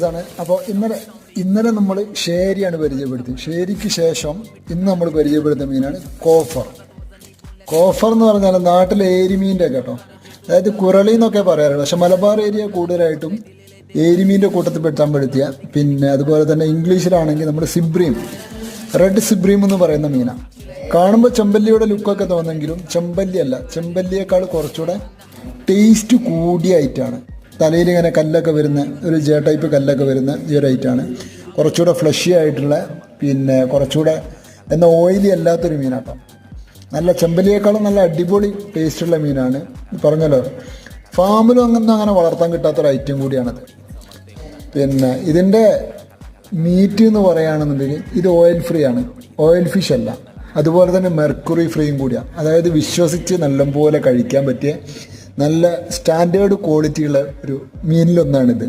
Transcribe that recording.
ആണ്. അപ്പോൾ ഇന്നലെ നമ്മൾ ഷേരിയാണ് പരിചയപ്പെടുത്തി. ഷേരിക്ക് ശേഷം ഇന്ന് നമ്മൾ പരിചയപ്പെടുത്തുന്ന മീനാണ് കോഫർ. കോഫർ എന്ന് പറഞ്ഞാൽ നാട്ടിലെ ഏരിമീൻ്റെ കേട്ടോ, അതായത് കുരളി എന്നൊക്കെ പറയാറുള്ളത്. പക്ഷെ മലബാർ ഏരിയ കൂടുതലായിട്ടും ഏരിമീൻ്റെ കൂട്ടത്തിൽ പെടുത്തിയ, പിന്നെ അതുപോലെ തന്നെ ഇംഗ്ലീഷിലാണെങ്കിൽ നമ്മൾ സിബ്രീം, റെഡ് സിബ്രീം എന്ന് പറയുന്ന മീനാണ്. കാണുമ്പോൾ ചെമ്പല്ലിയുടെ ലുക്കൊക്കെ തോന്നുമെങ്കിലും ചെമ്പല്ലിയല്ല, ചെമ്പല്ലിയേക്കാൾ കുറച്ചുകൂടെ ടേസ്റ്റ് കൂടിയ ഐറ്റാണ്. തലയിൽ ഇങ്ങനെ കല്ലൊക്കെ വരുന്ന ഒരു ടൈപ്പ് കല്ലൊക്കെ വരുന്ന ഒരു ഐറ്റാണ്. കുറച്ചുകൂടെ ഫ്ലഷി ആയിട്ടുള്ള, പിന്നെ കുറച്ചുകൂടെ എന്നാൽ ഓയിലി അല്ലാത്തൊരു മീനാട്ടോ. നല്ല ചെമ്പല്ലിയേക്കാളും നല്ല അടിപൊളി ടേസ്റ്റുള്ള മീനാണ്. പറഞ്ഞല്ലോ, ഫാമിലും അങ്ങനെ വളർത്താൻ കിട്ടാത്തൊരു ഐറ്റം കൂടിയാണത്. പിന്നെ ഇതിൻ്റെ മീറ്റ് എന്ന് പറയുകയാണെന്നുണ്ടെങ്കിൽ ഇത് ഓയിൽ ഫ്രീ ആണ്, ഓയിൽ ഫിഷ് അല്ല. അതുപോലെ തന്നെ മെർക്കുറി ഫ്രീയും കൂടിയാണ്. അതായത് വിശ്വസിച്ച് നല്ലപോലെ കഴിക്കാൻ പറ്റിയ നല്ല സ്റ്റാൻഡേർഡ് ക്വാളിറ്റിയുള്ള ഒരു മീനിലൊന്നാണിത്.